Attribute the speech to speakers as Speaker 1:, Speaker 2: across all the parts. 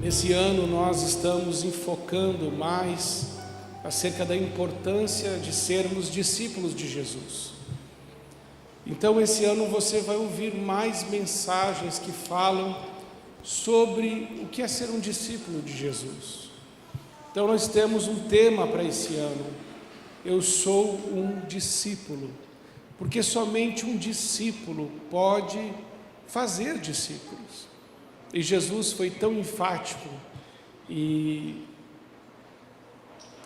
Speaker 1: Nesse ano nós estamos enfocando mais acerca da importância de sermos discípulos de Jesus. Então esse ano você vai ouvir mais mensagens que falam sobre o que é ser um discípulo de Jesus. Então nós temos um tema para esse ano: eu sou um discípulo, porque somente um discípulo pode fazer discípulos. E Jesus foi tão enfático e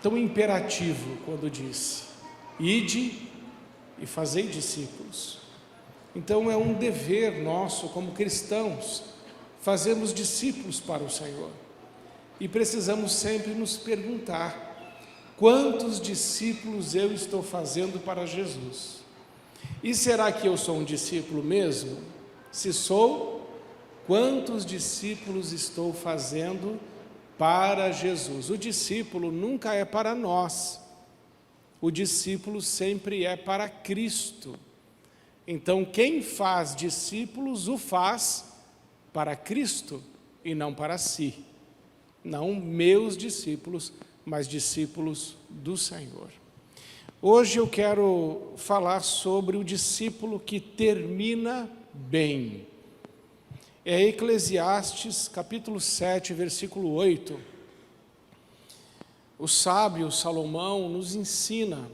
Speaker 1: tão imperativo quando disse: ide e fazei discípulos. Então é um dever nosso como cristãos fazermos discípulos para o Senhor. E precisamos sempre nos perguntar: quantos discípulos eu estou fazendo para Jesus? E será que eu sou um discípulo mesmo? Se sou, quantos discípulos estou fazendo para Jesus? O discípulo nunca é para nós. O discípulo sempre é para Cristo. Então, quem faz discípulos, o faz para Cristo e não para si. Não meus discípulos, mas discípulos do Senhor. Hoje eu quero falar sobre o discípulo que termina bem. É Eclesiastes, capítulo 7, versículo 8. O sábio Salomão nos ensina: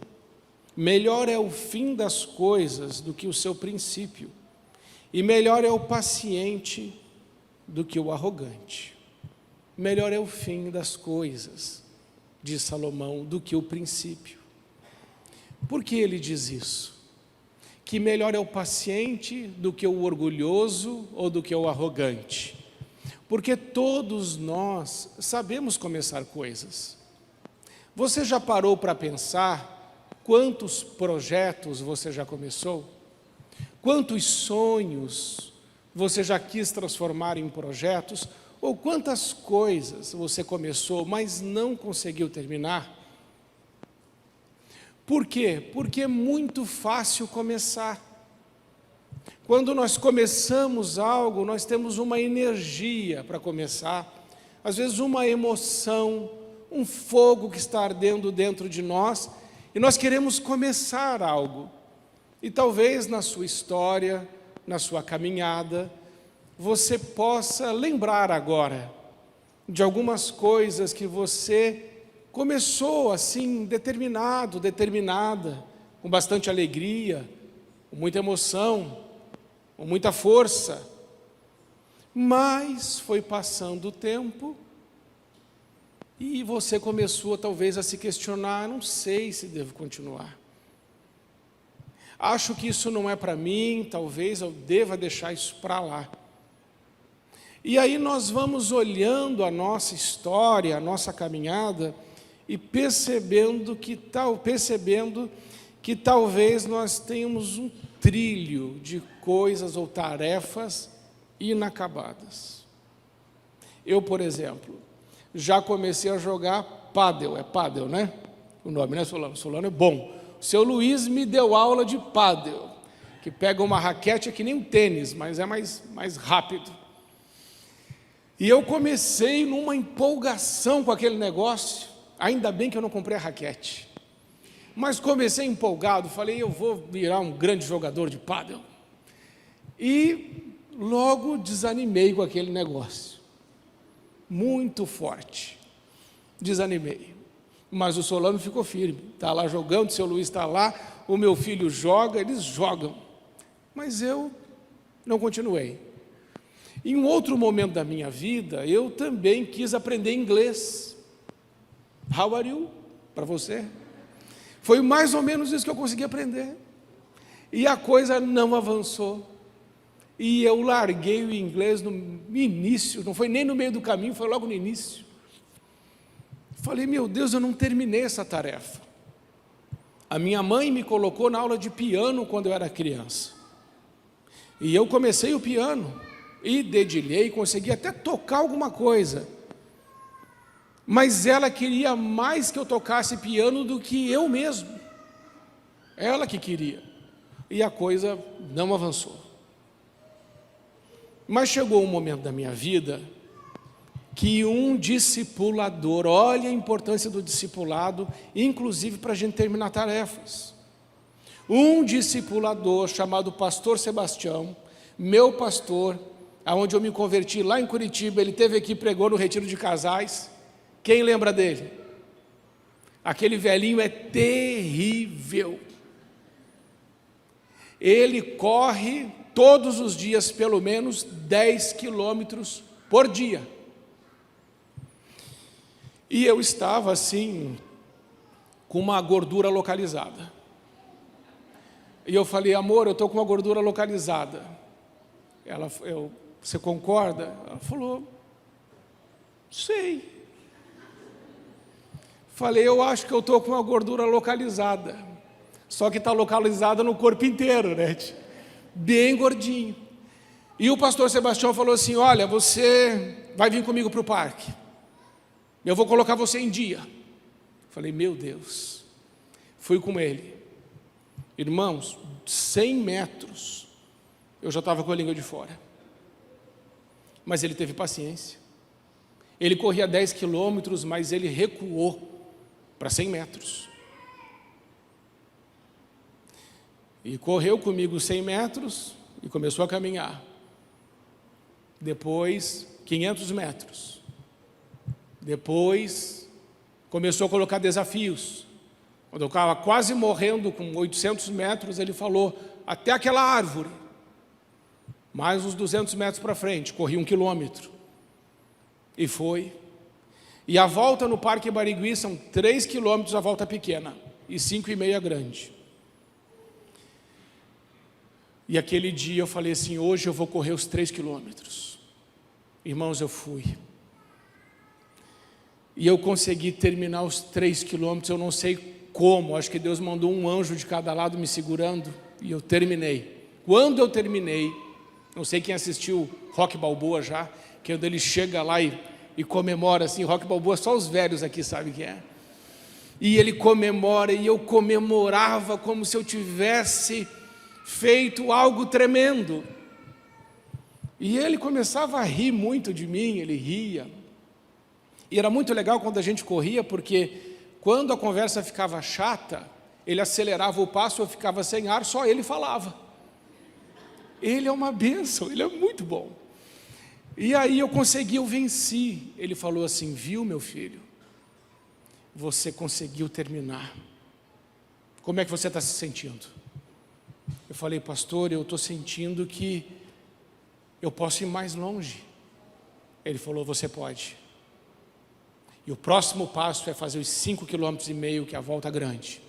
Speaker 1: melhor é o fim das coisas do que o seu princípio, e melhor é o paciente do que o arrogante. Melhor é o fim das coisas, diz Salomão, do que o princípio. Por que ele diz isso? Que melhor é o paciente do que o orgulhoso ou do que o arrogante? Porque todos nós sabemos começar coisas. Você já parou para pensar quantos projetos você já começou? Quantos sonhos você já quis transformar em projetos? Ou quantas coisas você começou, mas não conseguiu terminar? Por quê? Porque é muito fácil começar. Quando nós começamos algo, nós temos uma energia para começar, às vezes uma emoção, um fogo que está ardendo dentro de nós, e nós queremos começar algo. E talvez na sua história, na sua caminhada, você possa lembrar agora de algumas coisas que você começou assim, determinada, com bastante alegria, com muita emoção, com muita força, mas foi passando o tempo e você começou talvez a se questionar: não sei se devo continuar, acho que isso não é para mim, talvez eu deva deixar isso para lá. E aí nós vamos olhando a nossa história, a nossa caminhada, e percebendo que talvez nós tenhamos um trilho de coisas ou tarefas inacabadas. Eu, por exemplo, já comecei a jogar pádel, é pádel, né? O nome, né, Solano? Solano é bom. O seu Luiz me deu aula de pádel, que pega uma raquete, é que nem um tênis, mas é mais rápido. E eu comecei numa empolgação com aquele negócio. Ainda bem que eu não comprei a raquete, mas comecei empolgado, falei: eu vou virar um grande jogador de pádel. E logo desanimei com aquele negócio, muito forte, desanimei. Mas o Solano ficou firme, está lá jogando, o seu Luiz está lá, o meu filho joga, eles jogam, mas eu não continuei. Em um outro momento da minha vida, eu também quis aprender inglês. How are you? Para você. Foi mais ou menos isso que eu consegui aprender. E a coisa não avançou. E eu larguei o inglês no início, não foi nem no meio do caminho, foi logo no início. Falei: meu Deus, eu não terminei essa tarefa. A minha mãe me colocou na aula de piano quando eu era criança. E eu comecei o piano. E dedilhei, consegui até tocar alguma coisa. Mas ela queria mais que eu tocasse piano do que eu mesmo. Ela que queria. E a coisa não avançou. Mas chegou um momento da minha vida que um discipulador, olha a importância do discipulado, inclusive para a gente terminar tarefas. Um discipulador chamado Pastor Sebastião, meu pastor, aonde eu me converti lá em Curitiba, ele esteve aqui e pregou no retiro de casais. Quem lembra dele? Aquele velhinho é terrível. Ele corre todos os dias pelo menos 10 quilômetros por dia. E eu estava assim, com uma gordura localizada. E eu falei, amor, eu estou com uma gordura localizada. Você concorda? Ela falou, sei. Falei, eu acho que eu estou com uma gordura localizada. Só que está localizada no corpo inteiro, né? Bem gordinho. E o pastor Sebastião falou assim, olha, você vai vir comigo para o parque. Eu vou colocar você em dia. Falei, meu Deus. Fui com ele. Irmãos, 100 metros, eu já estava com a língua de fora. Mas ele teve paciência. Ele corria 10 quilômetros, mas ele recuou para 100 metros. E correu comigo 100 metros e começou a caminhar. Depois, 500 metros. Depois, começou a colocar desafios. Quando eu estava quase morrendo com 800 metros, ele falou, até aquela árvore. Mais uns 200 metros para frente, corri 1 quilômetro. E foi. E a volta no Parque Barigui são 3 quilômetros a volta pequena e 5,5 grande. E aquele dia eu falei assim, hoje eu vou correr os 3 quilômetros. Irmãos, eu fui. E eu consegui terminar os 3 quilômetros, eu não sei como, acho que Deus mandou um anjo de cada lado me segurando, e eu terminei. Quando eu terminei, não sei quem assistiu Rock Balboa já, que é quando ele chega lá e comemora assim, Rock Balboa, só os velhos aqui sabem o que é. E ele comemora, e eu comemorava como se eu tivesse feito algo tremendo. E ele começava a rir muito de mim, ele ria. E era muito legal quando a gente corria, porque quando a conversa ficava chata, ele acelerava o passo, eu ficava sem ar, só ele falava. Ele é uma bênção, ele é muito bom. E aí eu consegui, eu venci. Ele falou assim, viu meu filho, você conseguiu terminar. Como é que você está se sentindo? Eu falei, pastor, eu estou sentindo que eu posso ir mais longe. Ele falou, você pode. E o próximo passo é fazer os 5,5 km, que é a volta grande.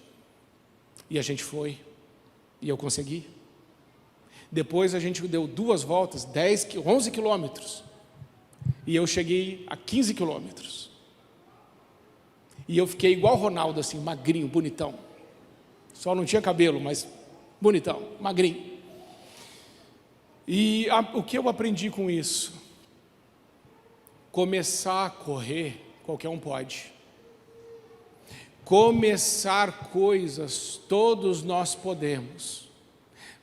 Speaker 1: E a gente foi, e eu consegui. Depois a gente deu 2 voltas, 11 quilômetros. E eu cheguei a 15 quilômetros. E eu fiquei igual o Ronaldo, assim, magrinho, bonitão. Só não tinha cabelo, mas bonitão, magrinho. E o que eu aprendi com isso? Começar a correr, qualquer um pode. Começar coisas, todos nós podemos.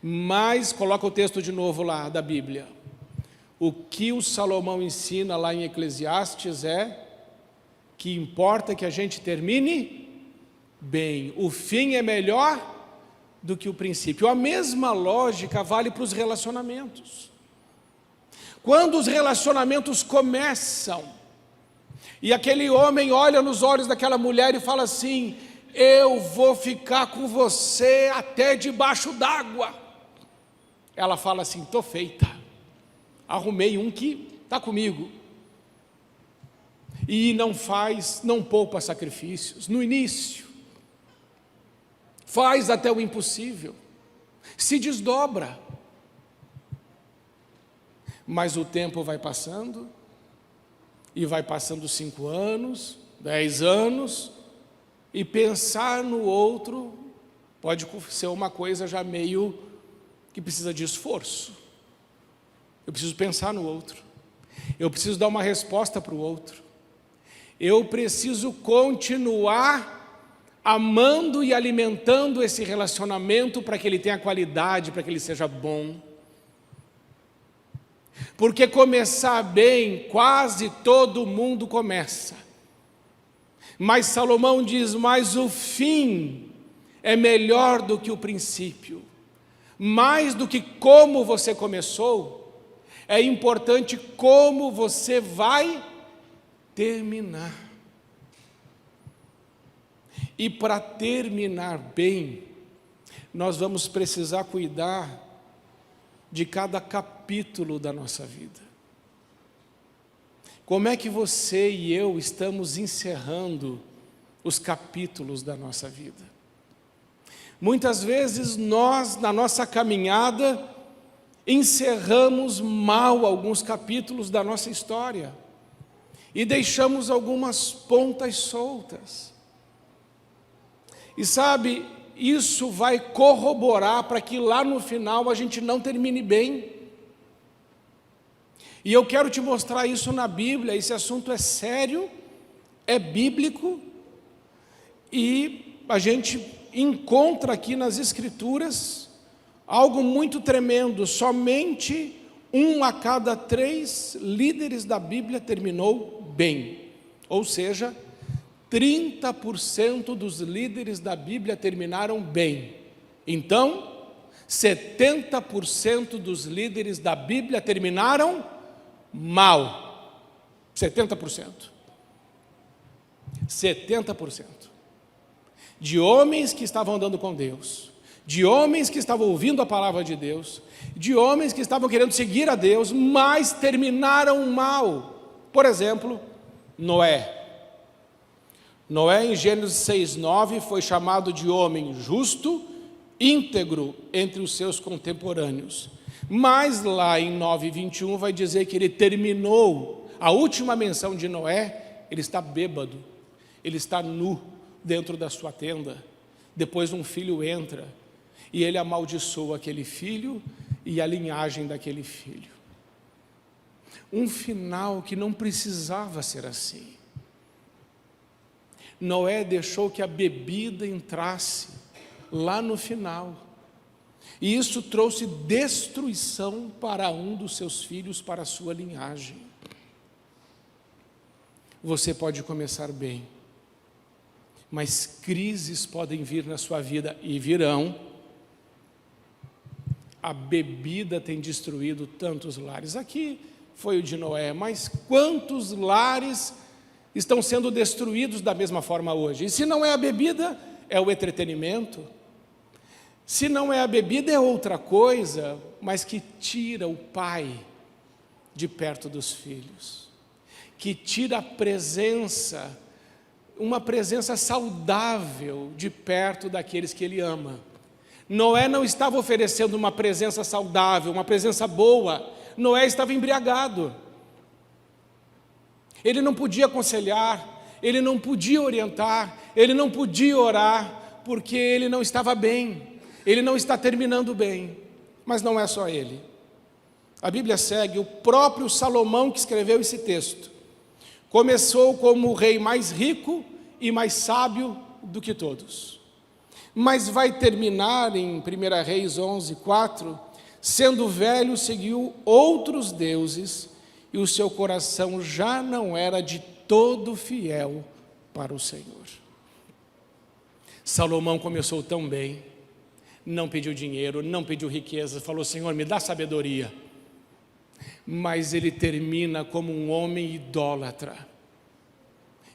Speaker 1: Mas, coloca o texto de novo lá da Bíblia. O que o Salomão ensina lá em Eclesiastes é que importa que a gente termine bem. O fim é melhor do que o princípio. A mesma lógica vale para os relacionamentos. Quando os relacionamentos começam, e aquele homem olha nos olhos daquela mulher e fala assim, eu vou ficar com você até debaixo d'água. Ela fala assim, estou feita, arrumei um que está comigo. E não poupa sacrifícios, no início, faz até o impossível, se desdobra. Mas o tempo vai passando, e vai passando 5 anos, 10 anos, e pensar no outro pode ser uma coisa já meio que precisa de esforço. Eu preciso pensar no outro, eu preciso dar uma resposta para o outro, eu preciso continuar amando e alimentando esse relacionamento para que ele tenha qualidade, para que ele seja bom. Porque começar bem, quase todo mundo começa. Mas Salomão diz, mas o fim é melhor do que o princípio. Mais do que como você começou, é importante como você vai terminar. E para terminar bem, nós vamos precisar cuidar de cada capítulo da nossa vida. Como é que você e eu estamos encerrando os capítulos da nossa vida? Muitas vezes nós, na nossa caminhada, encerramos mal alguns capítulos da nossa história e deixamos algumas pontas soltas. E sabe, isso vai corroborar para que lá no final a gente não termine bem. E eu quero te mostrar isso na Bíblia. Esse assunto é sério, é bíblico, e a gente encontra aqui nas Escrituras algo muito tremendo. Somente 1 a cada 3 líderes da Bíblia terminou bem. Ou seja, 30% dos líderes da Bíblia terminaram bem. Então, 70% dos líderes da Bíblia terminaram mal. 70%. 70%. De homens que estavam andando com Deus, de homens que estavam ouvindo a palavra de Deus, de homens que estavam querendo seguir a Deus, mas terminaram mal. Por exemplo, Noé. Noé, em Gênesis 6:9, foi chamado de homem justo, íntegro entre os seus contemporâneos. Mas lá em 9:21 vai dizer que ele terminou, a última menção de Noé, ele está bêbado, ele está nu dentro da sua tenda. Depois um filho entra e ele amaldiçoa aquele filho e a linhagem daquele filho. Um final que não precisava ser assim. Noé deixou que a bebida entrasse lá no final. E isso trouxe destruição para um dos seus filhos, para a sua linhagem. Você pode começar bem, mas crises podem vir na sua vida, e virão. A bebida tem destruído tantos lares. Aqui foi o de Noé, mas quantos lares estão sendo destruídos da mesma forma hoje? E se não é a bebida, é o entretenimento. Se não é a bebida, é outra coisa, mas que tira o pai de perto dos filhos, que tira a presença, uma presença saudável de perto daqueles que ele ama. Noé não estava oferecendo uma presença saudável, uma presença boa. Noé estava embriagado. Ele não podia aconselhar, ele não podia orientar, ele não podia orar, porque ele não estava bem, ele não está terminando bem. Mas não é só ele. A Bíblia segue, o próprio Salomão que escreveu esse texto, começou como o rei mais rico e mais sábio do que todos. Mas vai terminar em 1 Reis 11:4, sendo velho, seguiu outros deuses, e o seu coração já não era de todo fiel para o Senhor. Salomão começou tão bem, não pediu dinheiro, não pediu riqueza, falou: Senhor, me dá sabedoria. Mas ele termina como um homem idólatra,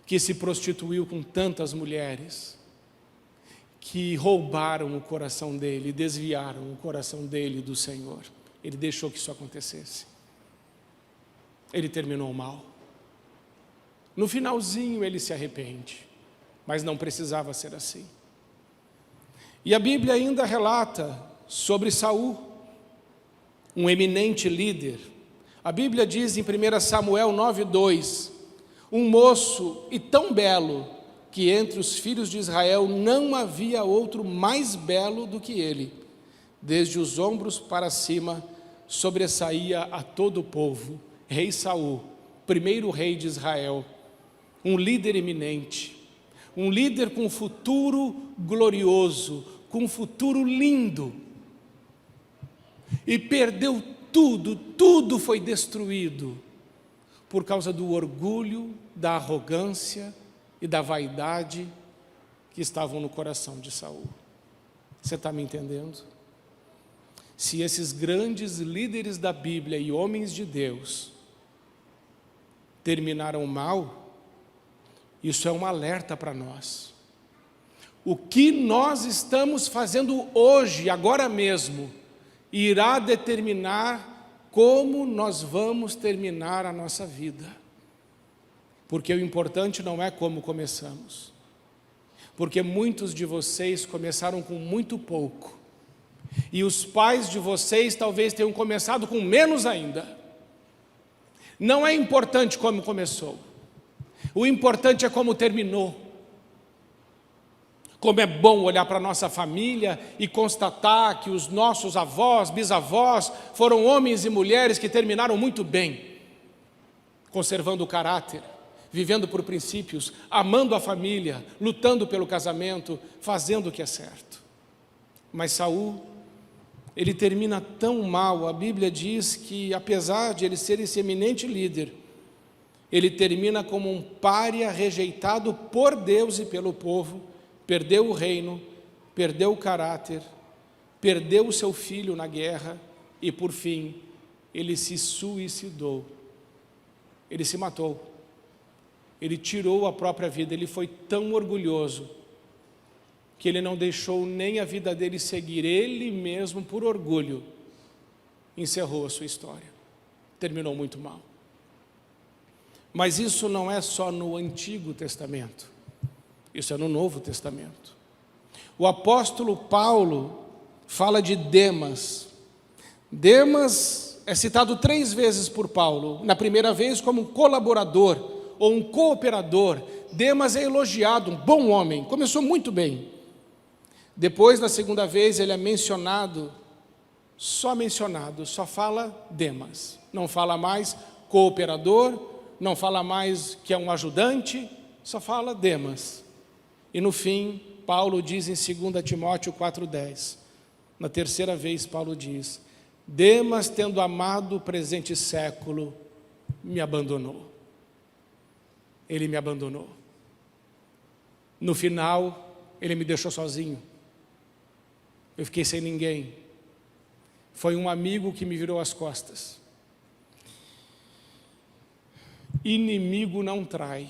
Speaker 1: que se prostituiu com tantas mulheres, que roubaram o coração dele, desviaram o coração dele do Senhor. Ele deixou que isso acontecesse. Ele terminou mal. No finalzinho ele se arrepende, mas não precisava ser assim. E a Bíblia ainda relata sobre Saul, um eminente líder. A Bíblia diz em 1 Samuel 9:2, um moço e tão belo, que entre os filhos de Israel não havia outro mais belo do que ele. Desde os ombros para cima, sobressaía a todo o povo. Rei Saul, primeiro rei de Israel, um líder eminente, um líder com um futuro glorioso, com um futuro lindo, e perdeu tudo foi destruído por causa do orgulho, da arrogância e da vaidade que estavam no coração de Saul. Você está me entendendo? Se esses grandes líderes da Bíblia e homens de Deus terminaram mal, isso é um alerta para nós. O que nós estamos fazendo hoje, agora mesmo, irá determinar como nós vamos terminar a nossa vida. Porque o importante não é como começamos. Porque muitos de vocês começaram com muito pouco. E os pais de vocês talvez tenham começado com menos ainda. Não é importante como começou. O importante é como terminou. Como é bom olhar para a nossa família e constatar que os nossos avós, bisavós, foram homens e mulheres que terminaram muito bem, conservando o caráter, vivendo por princípios, amando a família, lutando pelo casamento, fazendo o que é certo. Mas Saul, ele termina tão mal, a Bíblia diz que apesar de ele ser esse eminente líder, ele termina como um pária rejeitado por Deus e pelo povo, perdeu o reino, perdeu o caráter, perdeu o seu filho na guerra e, por fim, ele se suicidou. Ele se matou. Ele tirou a própria vida. Ele foi tão orgulhoso que ele não deixou nem a vida dele seguir. Ele mesmo, por orgulho, encerrou a sua história. Terminou muito mal. Mas isso não é só no Antigo Testamento. Isso é no Novo Testamento. O apóstolo Paulo fala de Demas. Demas é citado 3 vezes por Paulo. Na primeira vez como um colaborador ou um cooperador. Demas é elogiado, um bom homem, começou muito bem. Depois, na segunda vez, ele é mencionado, só fala Demas. Não fala mais cooperador, não fala mais que é um ajudante, só fala Demas. E no fim, Paulo diz em 2 Timóteo 4,10, na terceira vez Paulo diz, Demas, tendo amado o presente século, me abandonou. Ele me abandonou. No final, ele me deixou sozinho. Eu fiquei sem ninguém. Foi um amigo que me virou as costas. Inimigo não trai.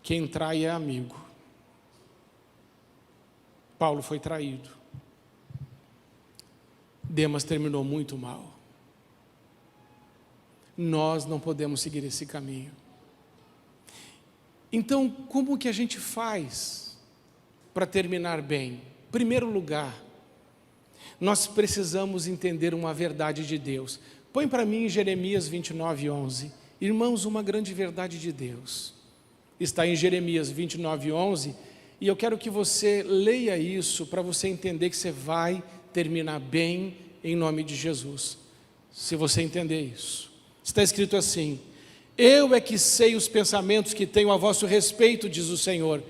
Speaker 1: Quem trai é amigo. Paulo foi traído. Demas terminou muito mal. Nós não podemos seguir esse caminho. Então, como que a gente faz para terminar bem? Em primeiro lugar, nós precisamos entender uma verdade de Deus. Põe para mim em Jeremias 29:11. Irmãos, uma grande verdade de Deus. Está em Jeremias 29:11. E eu quero que você leia isso para você entender que você vai terminar bem em nome de Jesus. Se você entender isso. Está escrito assim, eu é que sei os pensamentos que tenho a vosso respeito, diz o Senhor.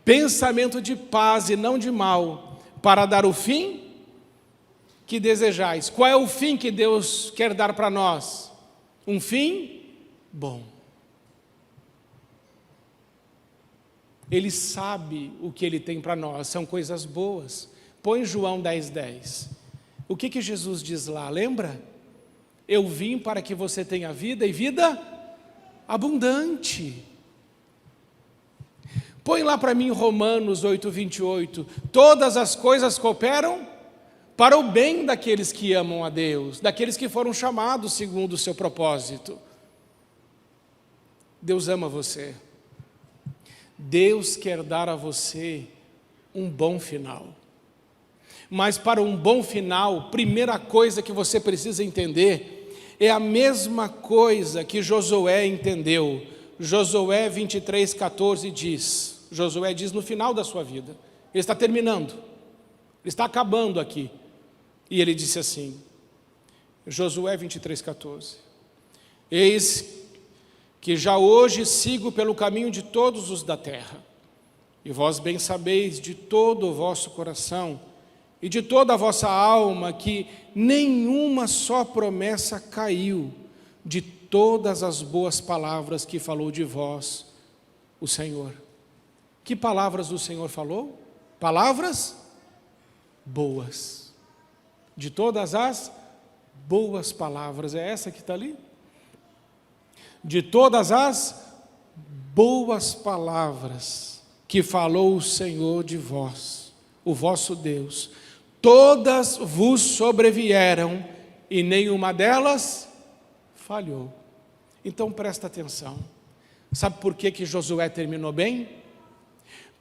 Speaker 1: Pensamento de paz e não de mal, para dar o fim que desejais. Qual é o fim que Deus quer dar para nós? Um fim bom. Ele sabe o que Ele tem para nós, são coisas boas. Põe João 10:10. O que Jesus diz lá, lembra? Eu vim para que você tenha vida e vida abundante. Põe lá para mim Romanos 8:28. Todas as coisas cooperam para o bem daqueles que amam a Deus, daqueles que foram chamados segundo o seu propósito. Deus ama você. Deus quer dar a você um bom final. Mas para um bom final, primeira coisa que você precisa entender é a mesma coisa que Josué entendeu. Josué 23:14 diz, Josué diz no final da sua vida, ele está terminando, ele está acabando aqui. E ele disse assim, Josué 23:14, eis que já hoje sigo pelo caminho de todos os da terra, e vós bem sabeis de todo o vosso coração, e de toda a vossa alma, que nenhuma só promessa caiu de todas as boas palavras que falou de vós o Senhor. Que palavras o Senhor falou? Palavras boas. De todas as boas palavras. É essa que está ali? De todas as boas palavras que falou o Senhor de vós, o vosso Deus, todas vos sobrevieram e nenhuma delas falhou. Então presta atenção. Sabe por que Josué terminou bem?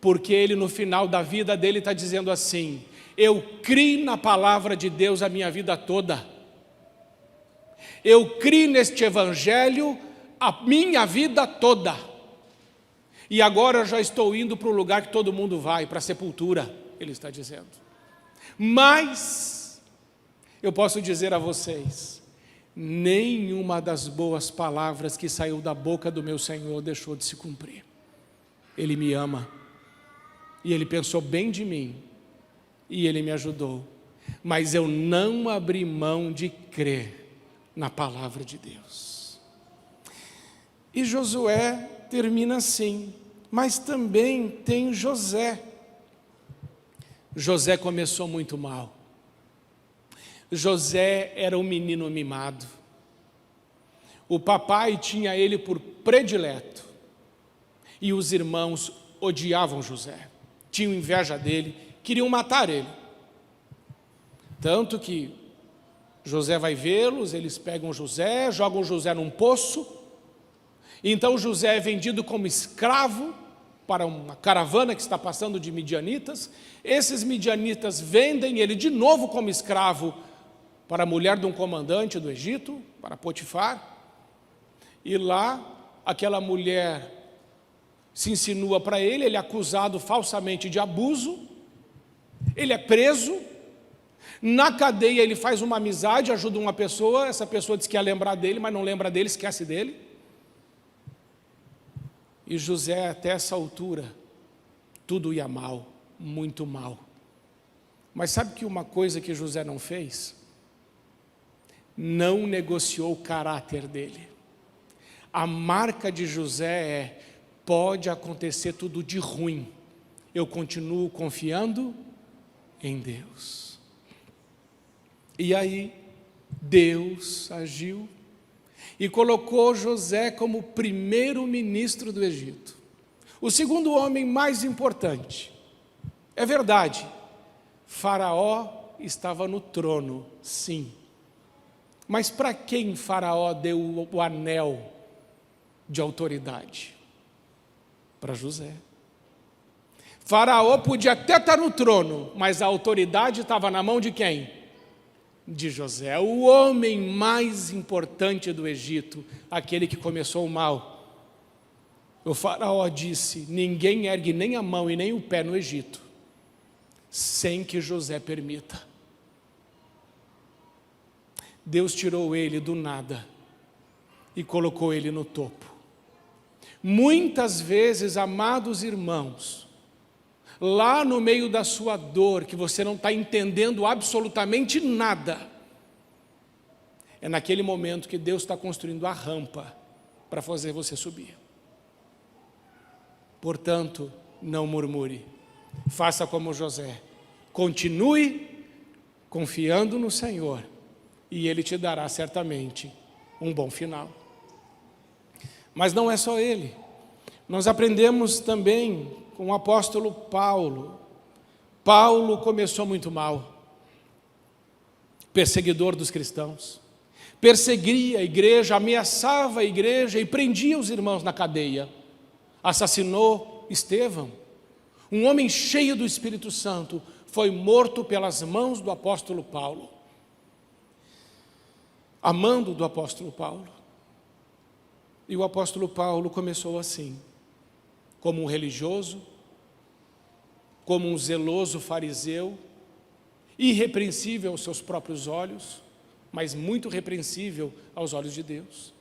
Speaker 1: Porque ele no final da vida dele está dizendo assim: eu criei na palavra de Deus a minha vida toda. Eu criei neste evangelho a minha vida toda. E agora eu já estou indo para o lugar que todo mundo vai, para a sepultura, ele está dizendo. Mas, eu posso dizer a vocês, nenhuma das boas palavras que saiu da boca do meu Senhor deixou de se cumprir. Ele me ama, e Ele pensou bem de mim, e Ele me ajudou. Mas eu não abri mão de crer na palavra de Deus. E Josué termina assim, mas também tem José. José começou muito mal. José era um menino mimado. O papai tinha ele por predileto. E os irmãos odiavam José. Tinham inveja dele, queriam matar ele. Tanto que José vai vê-los, eles pegam José, jogam José num poço. Então José é vendido como escravo para uma caravana que está passando de midianitas. Esses midianitas vendem ele de novo como escravo para a mulher de um comandante do Egito, para Potifar. E lá, aquela mulher se insinua para ele, ele é acusado falsamente de abuso, ele é preso. Na cadeia ele faz uma amizade, ajuda uma pessoa, essa pessoa diz que ia lembrar dele, mas não lembra dele, esquece dele. E José, até essa altura, tudo ia mal, muito mal. Mas sabe que uma coisa que José não fez? Não negociou o caráter dele. A marca de José é: pode acontecer tudo de ruim, eu continuo confiando em Deus. E aí, Deus agiu e colocou José como primeiro-ministro do Egito. O segundo homem mais importante. É verdade, Faraó estava no trono, sim. Mas para quem Faraó deu o anel de autoridade? Para José. Faraó podia até estar no trono, mas a autoridade estava na mão de quem? De José, o homem mais importante do Egito, aquele que começou o mal. O faraó disse: ninguém ergue nem a mão e nem o pé no Egito, sem que José permita. Deus tirou ele do nada e colocou ele no topo. Muitas vezes, amados irmãos, lá no meio da sua dor, que você não está entendendo absolutamente nada, é naquele momento que Deus está construindo a rampa para fazer você subir. Portanto, não murmure, faça como José, continue confiando no Senhor, e Ele te dará certamente um bom final. Mas não é só Ele, nós aprendemos também com o apóstolo Paulo. Paulo começou muito mal, perseguidor dos cristãos, perseguia a igreja, ameaçava a igreja e prendia os irmãos na cadeia. Assassinou Estevão, um homem cheio do Espírito Santo, foi morto pelas mãos do apóstolo Paulo, amando do apóstolo Paulo. E o apóstolo Paulo começou assim, como um religioso, como um zeloso fariseu, irrepreensível aos seus próprios olhos, mas muito repreensível aos olhos de Deus.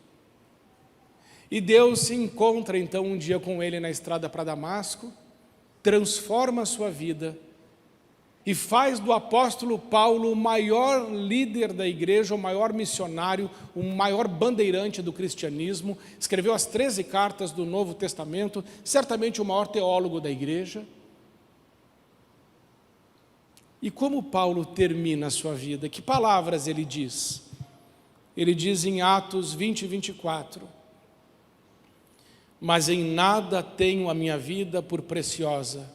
Speaker 1: E Deus se encontra então um dia com ele na estrada para Damasco, transforma a sua vida e faz do apóstolo Paulo o maior líder da igreja, o maior missionário, o maior bandeirante do cristianismo. Escreveu as 13 cartas do Novo Testamento, certamente o maior teólogo da igreja. E como Paulo termina a sua vida? Que palavras ele diz? Ele diz em Atos 20 e 24: mas em nada tenho a minha vida por preciosa,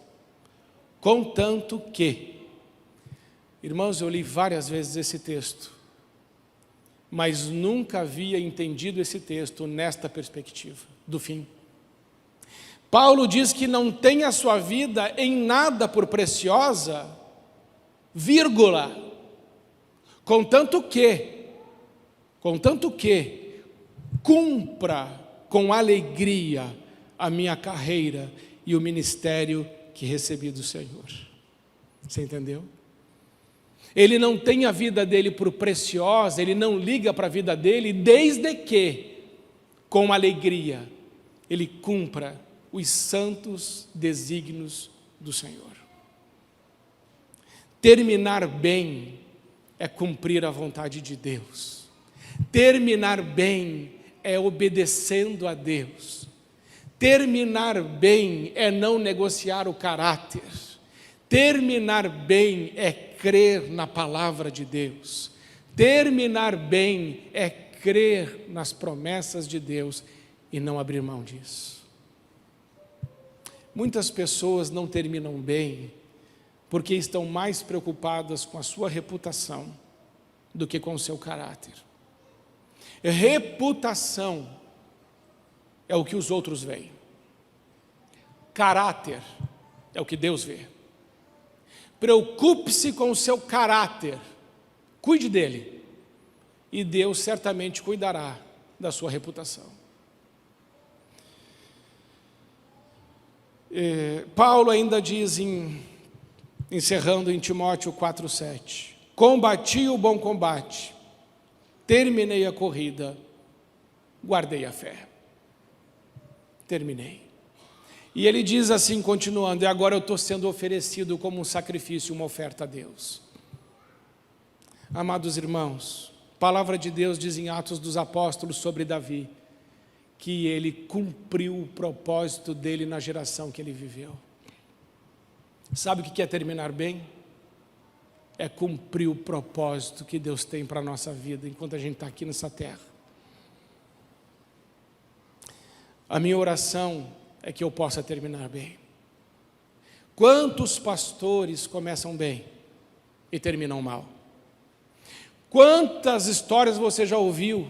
Speaker 1: contanto que... Irmãos, eu li várias vezes esse texto, mas nunca havia entendido esse texto nesta perspectiva do fim. Paulo diz que não tem a sua vida em nada por preciosa, vírgula, contanto que cumpra com alegria a minha carreira e o ministério que recebi do Senhor. Você entendeu? Ele não tem a vida dele por preciosa, ele não liga para a vida dele, desde que, com alegria, ele cumpra os santos desígnios do Senhor. Terminar bem é cumprir a vontade de Deus. Terminar bem é obedecendo a Deus. Terminar bem é não negociar o caráter. Terminar bem é crer na palavra de Deus. Terminar bem é crer nas promessas de Deus e não abrir mão disso. Muitas pessoas não terminam bem porque estão mais preocupadas com a sua reputação do que com o seu caráter. Reputação é o que os outros veem. Caráter é o que Deus vê. Preocupe-se com o seu caráter, cuide dele, e Deus certamente cuidará da sua reputação. Paulo ainda diz, encerrando em Timóteo 4,7: combati o bom combate, terminei a corrida, guardei a fé. Terminei. E ele diz assim, continuando: e agora eu estou sendo oferecido como um sacrifício, uma oferta a Deus. Amados irmãos, a palavra de Deus diz em Atos dos Apóstolos sobre Davi, que ele cumpriu o propósito dele na geração que ele viveu. Sabe o que é terminar bem? É cumprir o propósito que Deus tem para a nossa vida, enquanto a gente está aqui nessa terra. A minha oração é que eu possa terminar bem. Quantos pastores começam bem e terminam mal? Quantas histórias você já ouviu?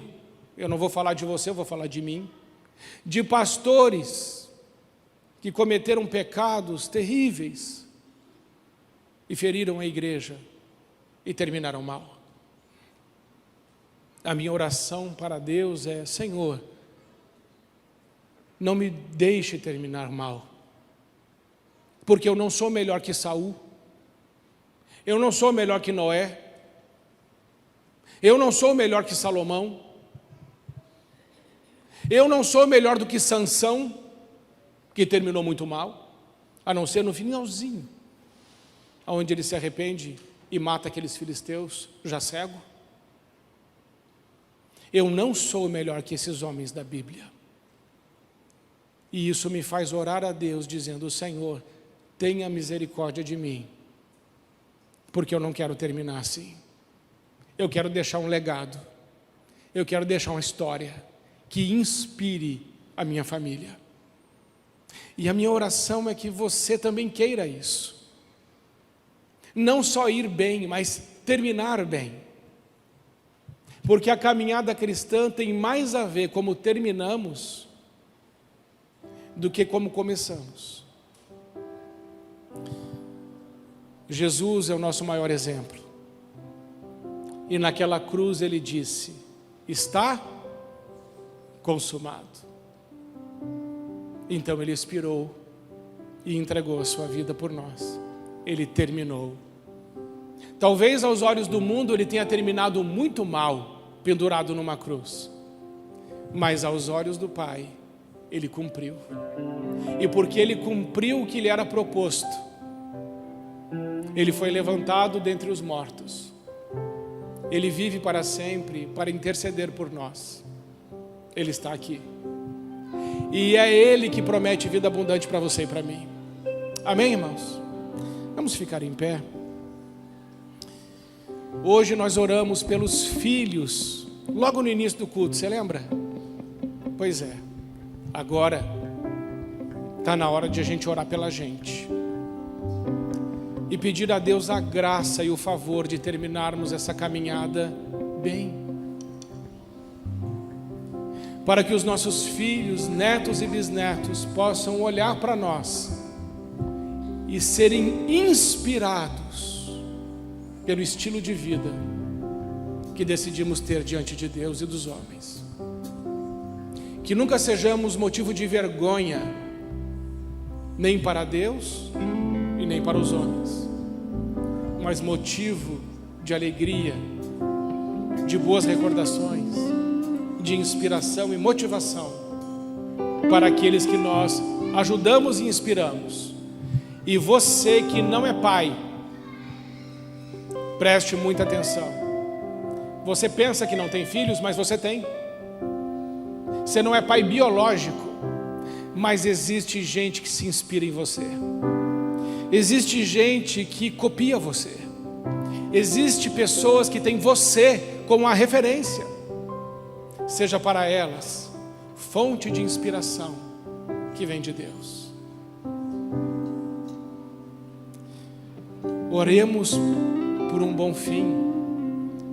Speaker 1: Eu não vou falar de você, eu vou falar de mim. De pastores que cometeram pecados terríveis e feriram a igreja e terminaram mal. A minha oração para Deus é: Senhor, não me deixe terminar mal, porque eu não sou melhor que Saul, eu não sou melhor que Noé, eu não sou melhor que Salomão, eu não sou melhor do que Sansão, que terminou muito mal, a não ser no finalzinho, onde ele se arrepende e mata aqueles filisteus já cego. Eu não sou melhor que esses homens da Bíblia. E isso me faz orar a Deus dizendo: Senhor, tenha misericórdia de mim, porque eu não quero terminar assim. Eu quero deixar um legado, eu quero deixar uma história que inspire a minha família. E a minha oração é que você também queira isso. Não só ir bem, mas terminar bem. Porque a caminhada cristã tem mais a ver como terminamos do que como começamos. Jesus é o nosso maior exemplo. E naquela cruz ele disse: está consumado. Então ele expirou e entregou a sua vida por nós. Ele terminou. Talvez aos olhos do mundo ele tenha terminado muito mal, pendurado numa cruz. Mas aos olhos do Pai, ele cumpriu. E porque ele cumpriu o que lhe era proposto, Ele foi levantado dentre os mortos. Ele vive para sempre para interceder por nós. Ele está aqui. E é Ele que promete vida abundante para você e para mim. Amém, irmãos? Vamos ficar em pé. Hoje nós oramos pelos filhos, logo no início do culto, você lembra? Pois é, agora está na hora de a gente orar pela gente e pedir a Deus a graça e o favor de terminarmos essa caminhada bem, para que os nossos filhos, netos e bisnetos possam olhar para nós e serem inspirados pelo estilo de vida que decidimos ter diante de Deus e dos homens. Que nunca sejamos motivo de vergonha, nem para Deus e nem para os homens, mas motivo de alegria, de boas recordações, de inspiração e motivação para aqueles que nós ajudamos e inspiramos. E você que não é pai, preste muita atenção. Você pensa que não tem filhos, mas você tem. Você não é pai biológico, mas existe gente que se inspira em você. Existe gente que copia você. Existe pessoas que têm você como a referência. Seja para elas fonte de inspiração que vem de Deus. Oremos por um bom fim,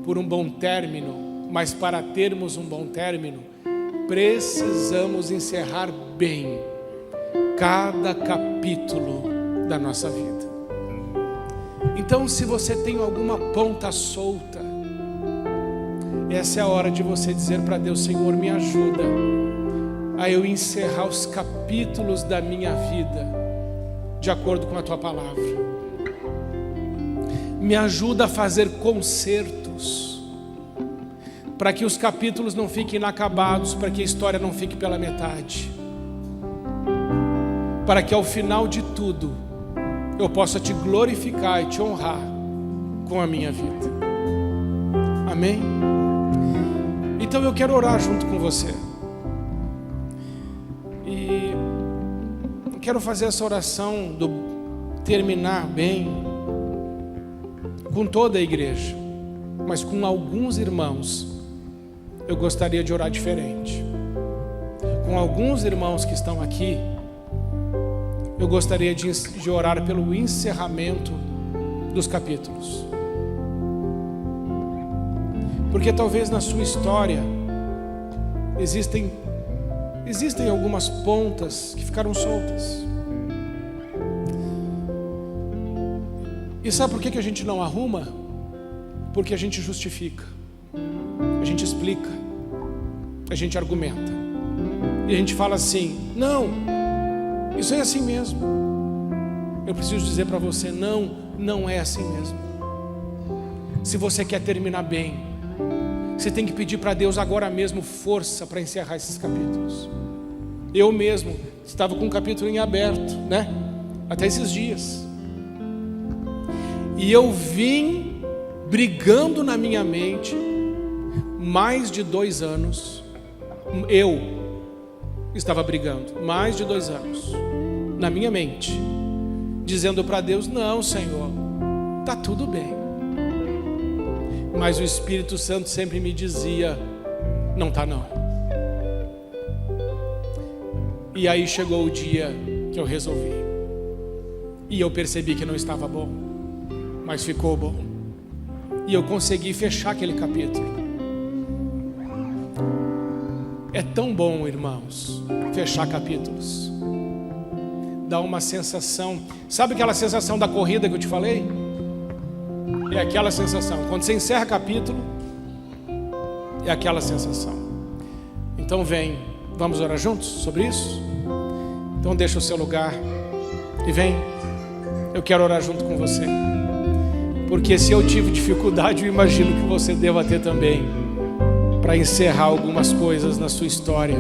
Speaker 1: por um bom término, mas para termos um bom término, precisamos encerrar bem cada capítulo da nossa vida. Então, se você tem alguma ponta solta, essa é a hora de você dizer para Deus: Senhor, me ajuda a eu encerrar os capítulos da minha vida de acordo com a Tua palavra. Me ajuda a fazer concertos, para que os capítulos não fiquem inacabados, para que a história não fique pela metade, para que ao final de tudo eu possa Te glorificar e Te honrar com a minha vida. Amém? Então eu quero orar junto com você, e quero fazer essa oração do terminar bem com toda a igreja, mas com alguns irmãos eu gostaria de orar diferente. Com alguns irmãos que estão aqui, eu gostaria de orar pelo encerramento dos capítulos, porque talvez na sua história existem algumas pontas que ficaram soltas. E sabe por que a gente não arruma? Porque a gente justifica, a gente explica, a gente argumenta, e a gente fala assim: não, isso é assim mesmo. Eu preciso dizer para você: não é assim mesmo. Se você quer terminar bem, você tem que pedir para Deus agora mesmo força para encerrar esses capítulos. Eu mesmo estava com um capítulo em aberto, né? Até esses dias. E eu vim brigando na minha mente mais de 2 anos. Eu estava brigando mais de 2 anos na minha mente, dizendo para Deus: não, Senhor, está tudo bem. Mas o Espírito Santo sempre me dizia: não está não. E aí chegou o dia que eu resolvi, e eu percebi que não estava bom, mas ficou bom, e eu consegui fechar aquele capítulo. É tão bom, irmãos, fechar capítulos. Dá uma sensação, sabe aquela sensação da corrida que eu te falei? É aquela sensação, quando você encerra capítulo, é aquela sensação. Então vem, vamos orar juntos sobre isso? Então deixa o seu lugar e vem, eu quero orar junto com você. Porque se eu tive dificuldade, eu imagino que você deva ter também, para encerrar algumas coisas na sua história.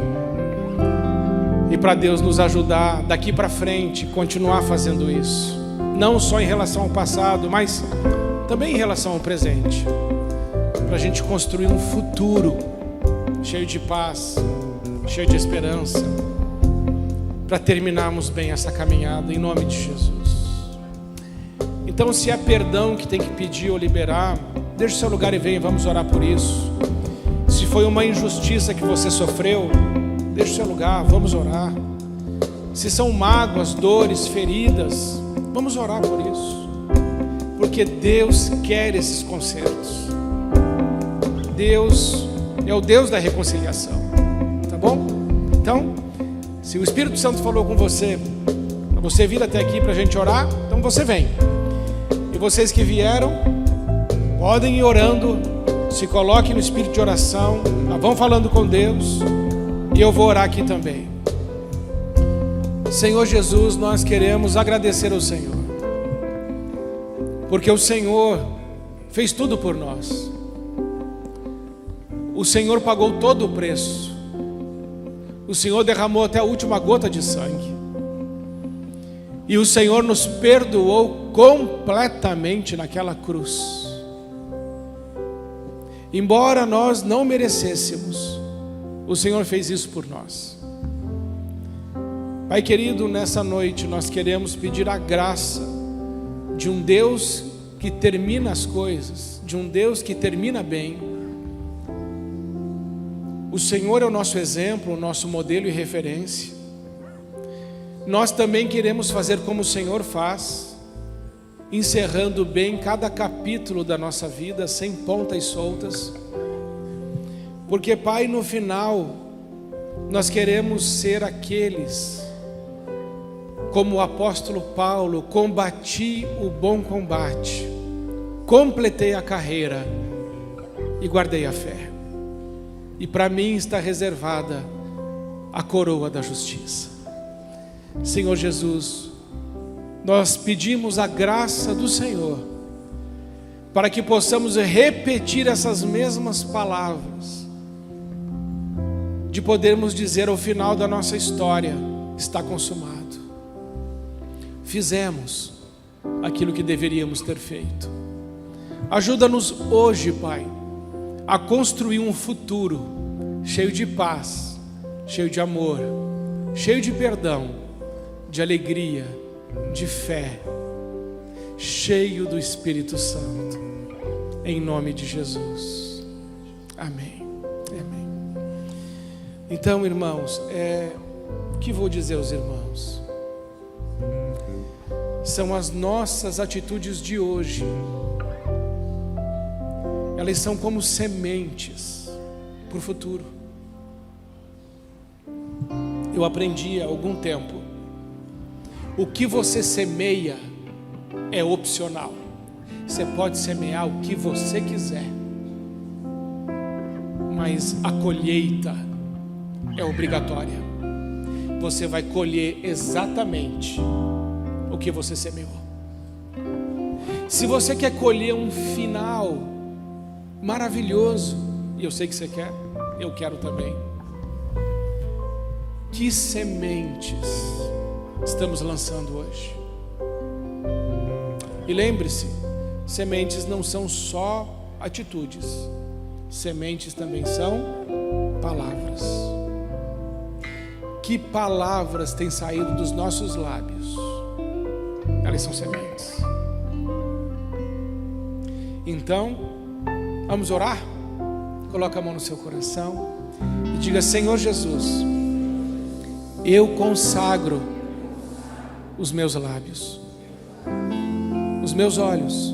Speaker 1: E para Deus nos ajudar daqui para frente, continuar fazendo isso. não só em relação ao passado, mas também em relação ao presente, para a gente construir um futuro cheio de paz, cheio de esperança, para terminarmos bem essa caminhada, em nome de Jesus. Então, se é perdão que tem que pedir ou liberar, deixe o seu lugar e venha, vamos orar por isso. Se foi uma injustiça que você sofreu, deixe o seu lugar, vamos orar. Se são mágoas, dores, feridas, vamos orar por isso, porque Deus quer esses consertos. Deus é o Deus da reconciliação, tá bom? Então, se o Espírito Santo falou com você, para você vir até aqui para a gente orar, então você vem. E vocês que vieram, podem ir orando, se coloquem no espírito de oração, vão falando com Deus, e eu vou orar aqui também. Senhor Jesus, nós queremos agradecer ao Senhor, porque o Senhor fez tudo por nós. O Senhor pagou todo o preço. O Senhor derramou até a última gota de sangue. E o Senhor nos perdoou completamente naquela cruz. Embora nós não merecêssemos, o Senhor fez isso por nós. Pai querido, nessa noite nós queremos pedir a graça de um Deus que termina as coisas, de um Deus que termina bem. O Senhor é o nosso exemplo, o nosso modelo e referência. Nós também queremos fazer como o Senhor faz, encerrando bem cada capítulo da nossa vida, sem pontas soltas. Porque, Pai, no final, nós queremos ser aqueles, como o apóstolo Paulo: combati o bom combate, completei a carreira e guardei a fé. E para mim está reservada a coroa da justiça. Senhor Jesus, nós pedimos a graça do Senhor, para que possamos repetir essas mesmas palavras, de podermos dizer ao final da nossa história: está consumado. Fizemos aquilo que deveríamos ter feito. Ajuda-nos hoje, Pai, a construir um futuro cheio de paz, cheio de amor, cheio de perdão, de alegria, de fé, cheio do Espírito Santo, em nome de Jesus. Amém. Amém. Então, irmãos, o que vou dizer aos irmãos? São as nossas atitudes de hoje. Elas são como sementes para o futuro. Eu aprendi há algum tempo: o que você semeia é opcional. Você pode semear o que você quiser, mas a colheita é obrigatória. Você vai colher exatamente o que você semeou. Se você quer colher um final maravilhoso, e eu sei que você quer, eu quero também, que sementes estamos lançando hoje? E lembre-se, sementes não são só atitudes, sementes também são palavras. Que palavras têm saído dos nossos lábios? Elas são sementes. Então, vamos orar? Coloca a mão no seu coração e diga: Senhor Jesus, eu consagro os meus lábios, os meus olhos,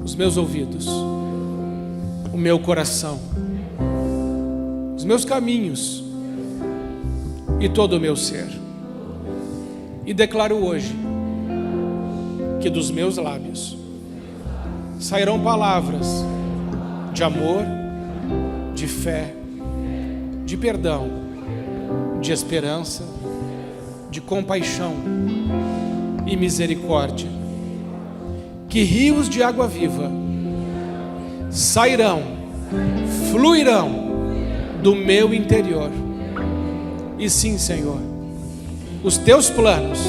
Speaker 1: os meus ouvidos, o meu coração, os meus caminhos e todo o meu ser. E declaro hoje que dos meus lábios sairão palavras de amor, de fé, de perdão, de esperança, de compaixão e misericórdia. Que rios de água viva sairão, fluirão do meu interior. E sim, Senhor, os teus planos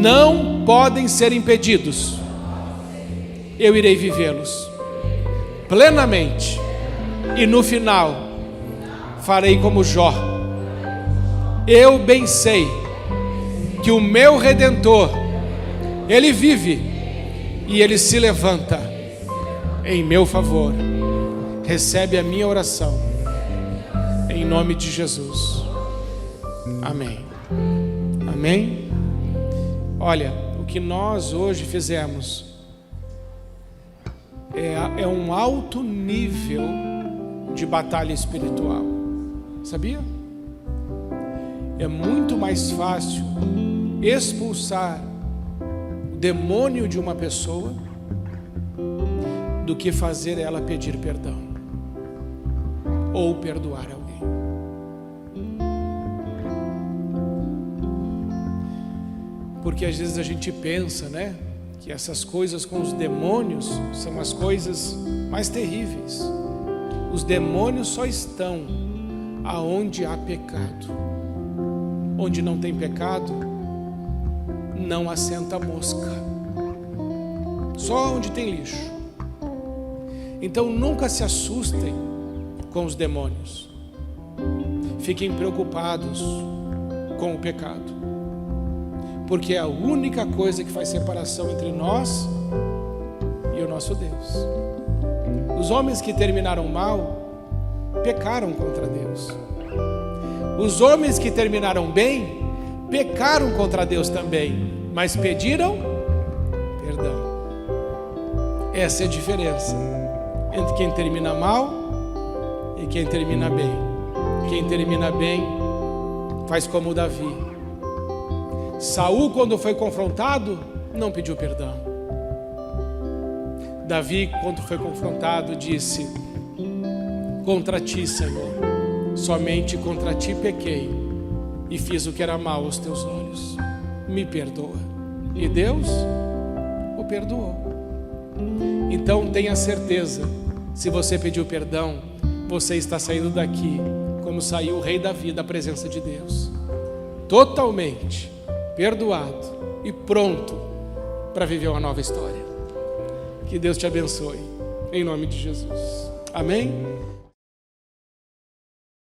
Speaker 1: não não podem ser impedidos. Eu irei vivê-los plenamente, e no final farei como Jó. Eu bem sei que o meu Redentor, Ele vive e Ele se levanta em meu favor. Recebe a minha oração, em nome de Jesus. Amém. Amém. Olha, o que nós hoje fizemos é um alto nível de batalha espiritual. Sabia? É muito mais fácil expulsar o demônio de uma pessoa do que fazer ela pedir perdão ou perdoar alguém. Porque às vezes a gente pensa, né, que essas coisas com os demônios são as coisas mais terríveis. Os demônios só estão aonde há pecado. Onde não tem pecado, não assenta mosca. Só onde tem lixo. Então nunca se assustem com os demônios. Fiquem preocupados com o pecado. Porque é a única coisa que faz separação entre nós e o nosso Deus. Os homens que terminaram mal pecaram contra Deus. Os homens que terminaram bem pecaram contra Deus também, mas pediram perdão. Essa é a diferença entre quem termina mal e quem termina bem. Quem termina bem faz como Davi. Saul, quando foi confrontado, não pediu perdão. Davi, quando foi confrontado, disse: contra ti, Senhor, somente contra ti pequei e fiz o que era mal aos teus olhos. Me perdoa. E Deus o perdoou. Então tenha certeza, se você pediu perdão, você está saindo daqui como saiu o rei Davi da presença de Deus, totalmente perdoado e pronto para viver uma nova história. Que Deus te abençoe, em nome de Jesus. Amém?